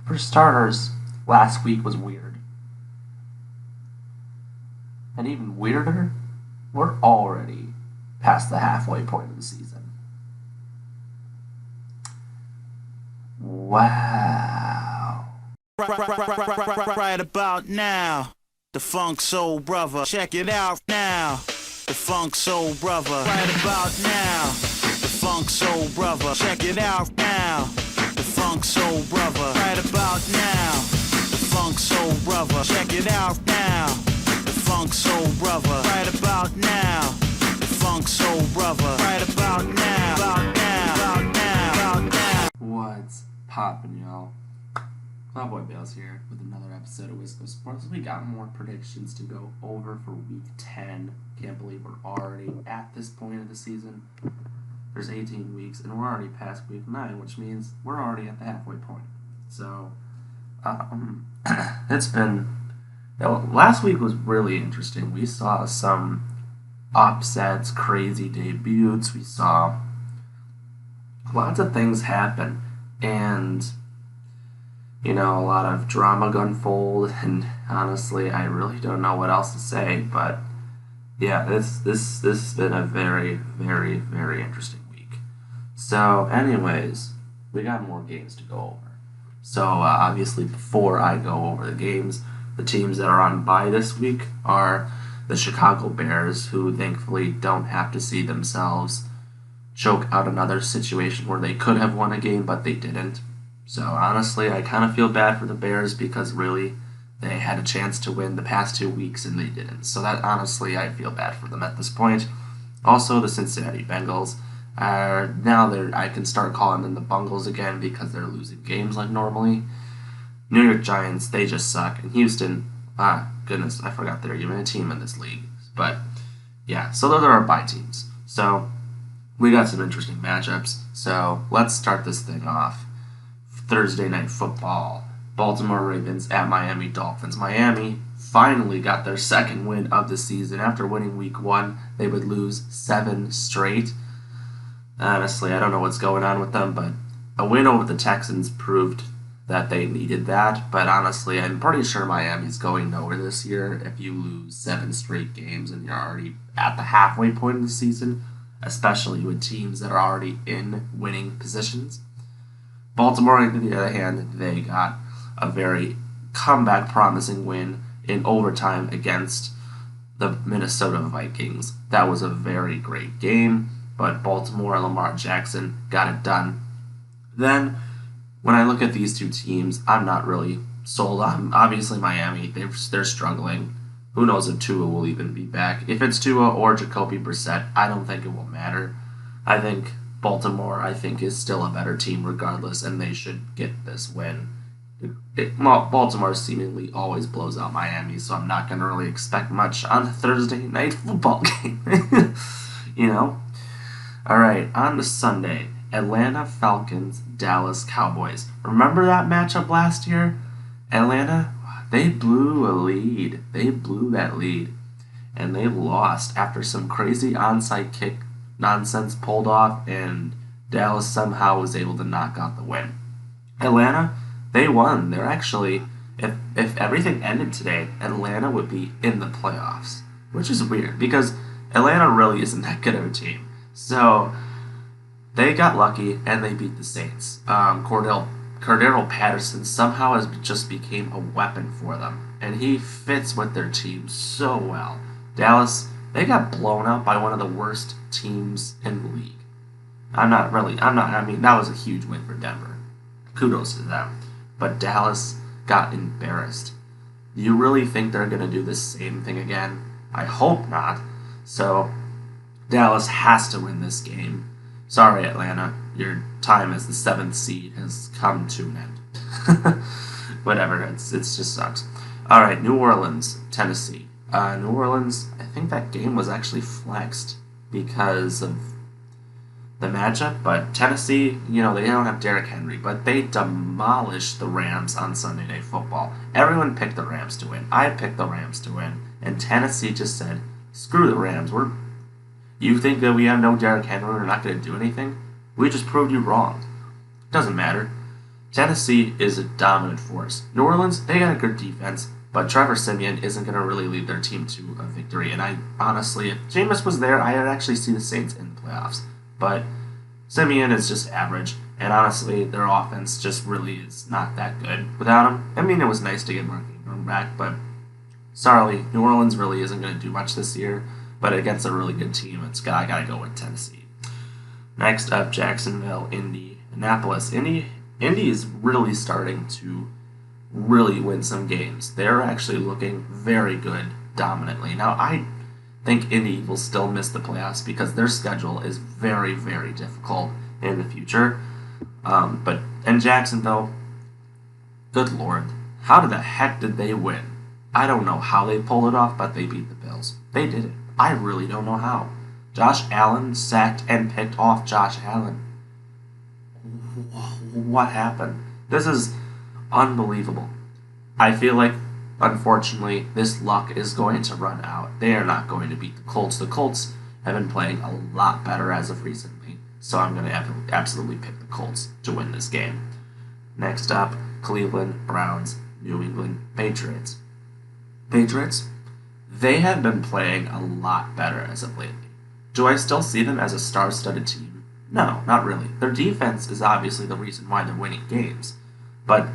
For starters, last week was weird. And even weirder, we're already past the halfway point of the season. Wow. Right about now, the Funk Soul Brother. Check it out now, the Funk Soul Brother. Right about now, the Funk Soul Brother. Check it out now, the Funk Soul Brother. Right about now, the Funk Soul Brother. Check it out now, the Funk Soul Brother. Right about now, the Funk Soul Brother. Right about now, about now, about now, about now. What's poppin', y'all? Cowboy Bales here with another episode of Wisco Sports. We got more predictions to go over for week 10. Can't believe we're already at this point of the season. There's 18 weeks, and we're already past week 9, which means we're already at the halfway point. So, it's been... last week was really interesting. We saw some upsets, crazy debuts. We saw lots of things happen, and... a lot of drama unfold, and honestly, I really don't know what else to say. But yeah, this has been a very, very, very interesting week. So, anyways, we got more games to go over. So obviously, before I go over the games, the teams that are on bye this week are the Chicago Bears, who thankfully don't have to see themselves choke out another situation where they could have won a game, but they didn't. So honestly, I kind of feel bad for the Bears because really they had a chance to win the past 2 weeks and they didn't. So that honestly, I feel bad for them at this point. Also, the Cincinnati Bengals are I can start calling them the Bungles again because they're losing games like normally. New York Giants, they just suck. And Houston, goodness, I forgot they're even a team in this league. But yeah, so those are our bye teams. So we got some interesting matchups. So let's start this thing off. Thursday Night Football, Baltimore Ravens at Miami Dolphins. Miami finally got their second win of the season. After winning week 1, they would lose 7 straight. Honestly, I don't know what's going on with them, but a win over the Texans proved that they needed that. But honestly, I'm pretty sure Miami's going nowhere this year if you lose 7 straight games and you're already at the halfway point of the season, especially with teams that are already in winning positions. Baltimore, on the other hand, they got a very comeback promising win in overtime against the Minnesota Vikings. That was a very great game, but Baltimore and Lamar Jackson got it done. Then, when I look at these two teams, I'm not really sold on. Obviously, Miami, they're struggling. Who knows if Tua will even be back. If it's Tua or Jacoby Brissett, I don't think it will matter. I think Baltimore, is still a better team regardless, and they should get this win. Baltimore seemingly always blows out Miami, so I'm not going to really expect much on the Thursday Night Football game. All right, on to Sunday. Atlanta Falcons, Dallas Cowboys. Remember that matchup last year? Atlanta, they blew a lead. They blew that lead, and they lost after some crazy onside kick nonsense pulled off, and Dallas somehow was able to knock out the win. Atlanta, they won. They're actually, if everything ended today, Atlanta would be in the playoffs, which is weird because Atlanta really isn't that good of a team. So they got lucky and they beat the Saints. Cordero Patterson somehow has just became a weapon for them, and he fits with their team so well. Dallas, they got blown out by one of the worst teams in the league. That was a huge win for Denver. Kudos to them. But Dallas got embarrassed. Do you really think they're going to do the same thing again? I hope not. So, Dallas has to win this game. Sorry, Atlanta. Your time as the 7th seed has come to an end. Whatever, it just sucks. Alright, New Orleans, Tennessee. New Orleans, I think that game was actually flexed because of the matchup, but Tennessee, they don't have Derrick Henry, but they demolished the Rams on Sunday Night Football. Everyone picked the Rams to win. I picked the Rams to win, and Tennessee just said, screw the Rams. You think that we have no Derrick Henry and we're not going to do anything? We just proved you wrong. Doesn't matter. Tennessee is a dominant force. New Orleans, they got a good defense, but Trevor Siemian isn't going to really lead their team to a victory. And I honestly, if Jameis was there, I'd actually see the Saints in the playoffs. But Siemian is just average, and honestly, their offense just really is not that good without him. I mean, it was nice to get Mark Ingram back, but sorry, New Orleans really isn't going to do much this year. But against a really good team, I got to go with Tennessee. Next up, Jacksonville, Indianapolis. Indy is really starting to really win some games. They're actually looking very good dominantly. Now, I think Indy will still miss the playoffs because their schedule is very, very difficult in the future. And Jacksonville, good Lord, how the heck did they win? I don't know how they pulled it off, but they beat the Bills. They did it. I really don't know how. Josh Allen sacked and picked off Josh Allen. What happened? This is unbelievable. I feel like, unfortunately, this luck is going to run out. They are not going to beat the Colts. The Colts have been playing a lot better as of recently, so I'm going to absolutely pick the Colts to win this game. Next up, Cleveland Browns, New England Patriots. Patriots, they have been playing a lot better as of lately. Do I still see them as a star-studded team? No, not really. Their defense is obviously the reason why they're winning games. But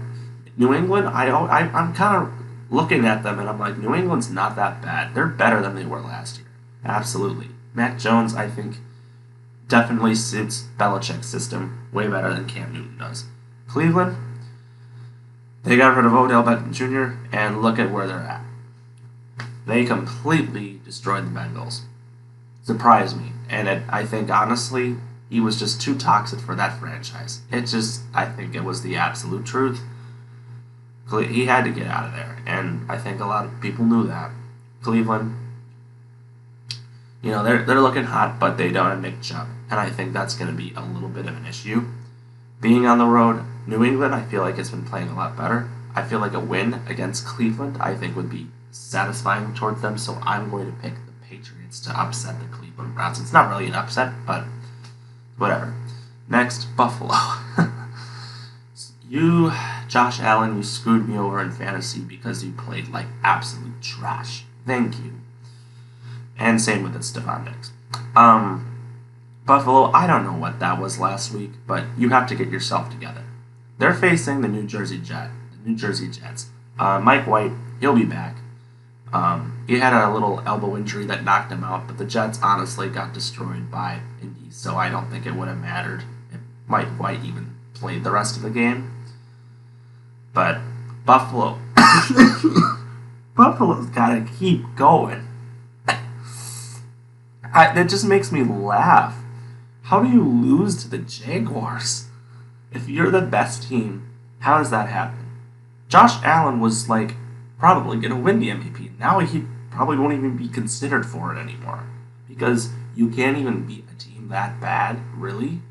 New England, I'm kind of looking at them and I'm like, New England's not that bad. They're better than they were last year. Absolutely. Mac Jones, I think, definitely suits Belichick's system way better than Cam Newton does. Cleveland, they got rid of Odell Beckham Jr., and look at where they're at. They completely destroyed the Bengals. Surprised me. And I think, honestly, he was just too toxic for that franchise. I think it was the absolute truth. He had to get out of there. And I think a lot of people knew that. Cleveland, they're looking hot, but they don't have Nick Chubb. And I think that's going to be a little bit of an issue. Being on the road, New England, I feel like it's been playing a lot better. I feel like a win against Cleveland, I think, would be satisfying towards them. So I'm going to pick the Patriots to upset the Cleveland Browns. It's not really an upset, but whatever. Next, Buffalo. Josh Allen, you screwed me over in fantasy because you played like absolute trash. Thank you. And same with Stephon Diggs. Buffalo, I don't know what that was last week, but you have to get yourself together. They're facing the New Jersey Jets. Mike White, he'll be back. He had a little elbow injury that knocked him out, but the Jets honestly got destroyed by Indy, so I don't think it would have mattered if Mike White even played the rest of the game. But Buffalo's got to keep going. That just makes me laugh. How do you lose to the Jaguars? If you're the best team, how does that happen? Josh Allen was probably going to win the MVP. Now he probably won't even be considered for it anymore. Because you can't even beat a team that bad, really?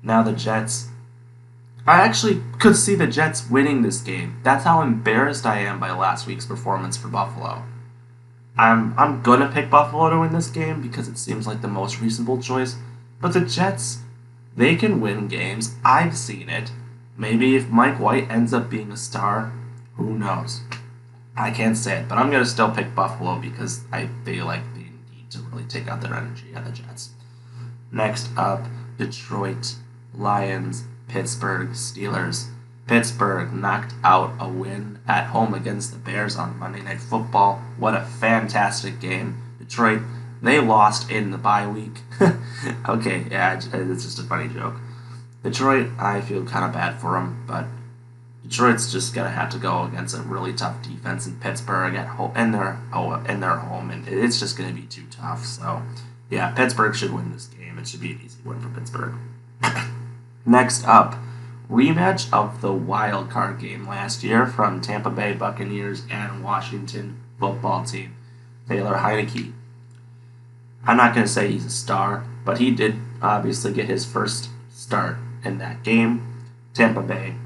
Now the Jets. I actually could see the Jets winning this game. That's how embarrassed I am by last week's performance for Buffalo. I'm gonna pick Buffalo to win this game because it seems like the most reasonable choice. But the Jets, they can win games. I've seen it. Maybe if Mike White ends up being a star, who knows? I can't say it, but I'm gonna still pick Buffalo because I feel like they need to really take out their energy on the Jets. Next up, Detroit Lions, Pittsburgh Steelers. Pittsburgh knocked out a win at home against the Bears on Monday Night Football. What a fantastic game. Detroit, they lost in the bye week. Okay, yeah, it's just a funny joke. Detroit, I feel kind of bad for them, but Detroit's just going to have to go against a really tough defense in Pittsburgh at home, in their home, and it's just going to be too tough. So, yeah, Pittsburgh should win this game. It should be an easy win for Pittsburgh. Next up, rematch of the wild card game last year from Tampa Bay Buccaneers and Washington football team. Taylor Heineke. I'm not going to say he's a star, but he did obviously get his first start in that game. Tampa Bay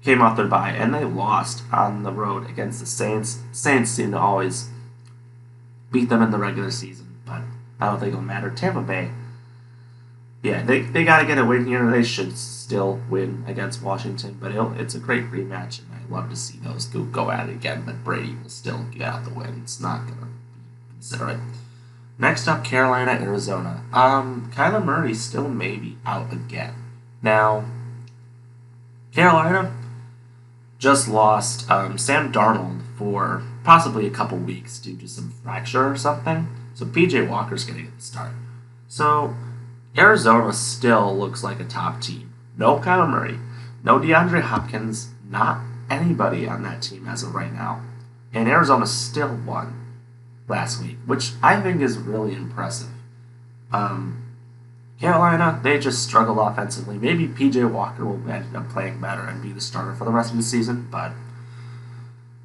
came off their bye, and they lost on the road against the Saints. Saints seem to always beat them in the regular season, but I don't think it'll matter. Tampa Bay, yeah, they got to get a win here. They should still win against Washington, but it's a great rematch, and I love to see those go at it again. But Brady will still get out the win. It's not gonna consider it. Next up, Carolina, Arizona. Kyler Murray still may be out again. Now, Carolina just lost Sam Darnold for possibly a couple weeks due to some fracture or something. So PJ Walker's going to get the start. So Arizona still looks like a top team. No Kyler Murray, no DeAndre Hopkins, not anybody on that team as of right now. And Arizona still won last week, which I think is really impressive. Carolina, they just struggle offensively. Maybe PJ Walker will end up playing better and be the starter for the rest of the season, but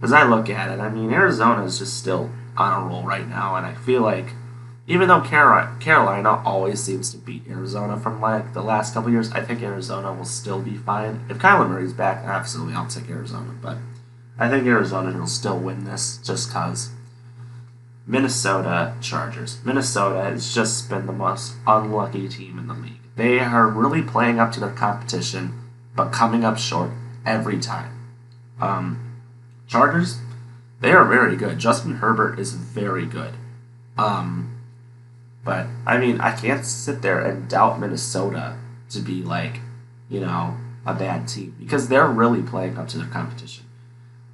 as I look at it, I mean, Arizona is just still on a roll right now, and I feel like even though Carolina always seems to beat Arizona from like the last couple years, I think Arizona will still be fine. If Kyler Murray's back, absolutely I'll take Arizona, but I think Arizona will still win this just because Minnesota Chargers. Minnesota has just been the most unlucky team in the league. They are really playing up to their competition, but coming up short every time. Chargers, they are very good. Justin Herbert is very good. But, I mean, I can't sit there and doubt Minnesota to be like, a bad team because they're really playing up to their competition.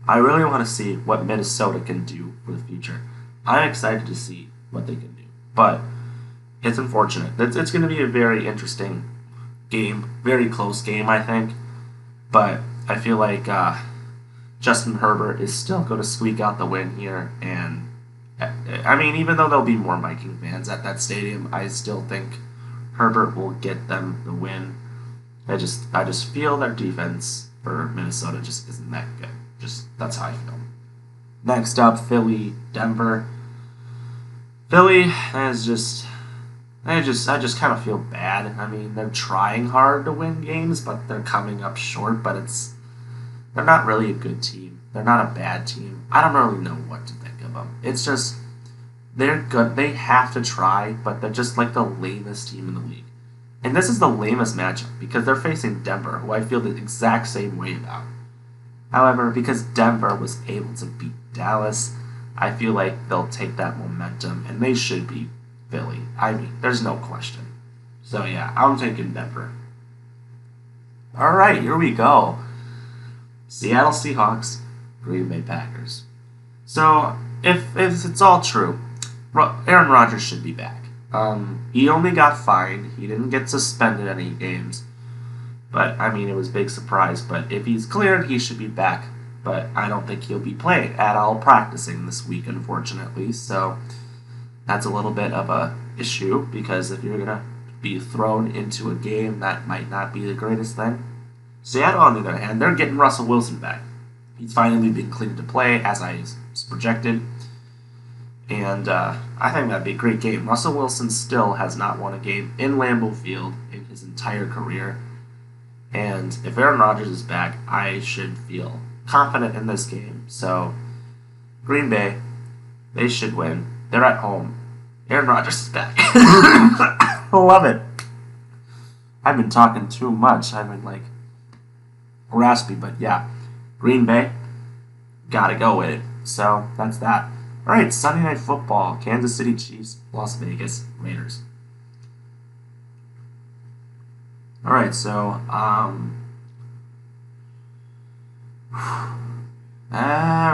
I really want to see what Minnesota can do for the future. I'm excited to see what they can do. But it's unfortunate. It's going to be a very interesting game, very close game, I think. But I feel like Justin Herbert is still going to squeak out the win here. And, I mean, even though there'll be more Viking fans at that stadium, I still think Herbert will get them the win. I just feel their defense for Minnesota just isn't that good. That's how I feel. Next up, Philly, Denver. Philly is I just kind of feel bad. I mean, they're trying hard to win games, but they're coming up short. But they're not really a good team. They're not a bad team. I don't really know what to think of them. It's just they're good. They have to try, but they're just like the lamest team in the league. And this is the lamest matchup because they're facing Denver, who I feel the exact same way about. However, because Denver was able to beat Dallas, I feel like they'll take that momentum, and they should beat Philly. I mean, there's no question. So yeah, I'm taking Denver. All right, here we go. Seattle Seahawks, Green Bay Packers. So if it's all true, Aaron Rodgers should be back. He only got fined. He didn't get suspended any games. But, I mean, it was a big surprise. But if he's cleared, he should be back. But I don't think he'll be playing at all practicing this week, unfortunately. So that's a little bit of a issue because if you're going to be thrown into a game, that might not be the greatest thing. Seattle, on the other hand, they're getting Russell Wilson back. He's finally been cleared to play, as I projected. And I think that'd be a great game. Russell Wilson still has not won a game in Lambeau Field in his entire career. And if Aaron Rodgers is back, I should feel confident in this game. So, Green Bay, they should win. They're at home. Aaron Rodgers is back. I love it. I've been talking too much. I've been like raspy, but yeah. Green Bay, gotta go with it. So, that's that. Alright, Sunday Night Football. Kansas City Chiefs, Las Vegas Raiders. Alright, so,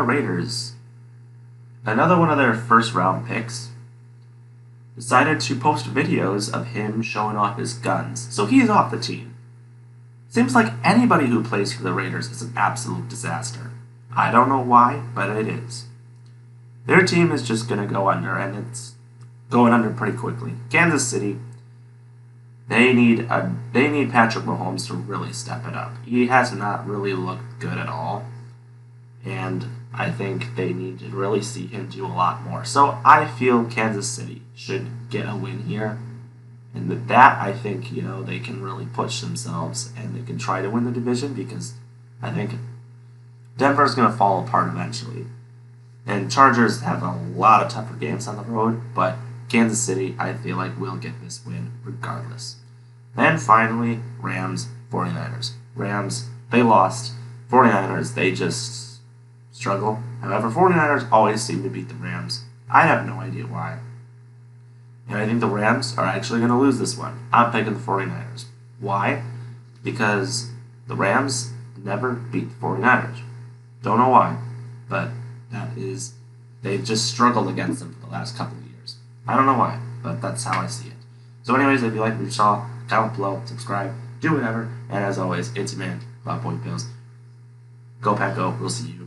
Raiders. Another one of their first round picks decided to post videos of him showing off his guns. So he's off the team. Seems like anybody who plays for the Raiders is an absolute disaster. I don't know why, but it is. Their team is just going to go under, and it's going under pretty quickly. Kansas City, they need Patrick Mahomes to really step it up. He has not really looked good at all, and I think they need to really see him do a lot more. So I feel Kansas City should get a win here, and with that, I think they can really push themselves and they can try to win the division because I think Denver's going to fall apart eventually. And Chargers have a lot of tougher games on the road, but Kansas City, I feel like, will get this win regardless. And finally, Rams, 49ers. Rams, they lost. 49ers, they just struggle. However, 49ers always seem to beat the Rams. I have no idea why. And I think the Rams are actually going to lose this one. I'm picking the 49ers. Why? Because the Rams never beat the 49ers. Don't know why, but they've just struggled against them for the last couple of years. I don't know why, but that's how I see it. So anyways, if you like what you saw, comment below, subscribe, do whatever, and as always, it's your man, Bob Boy Pills. Go Pack Go, we'll see you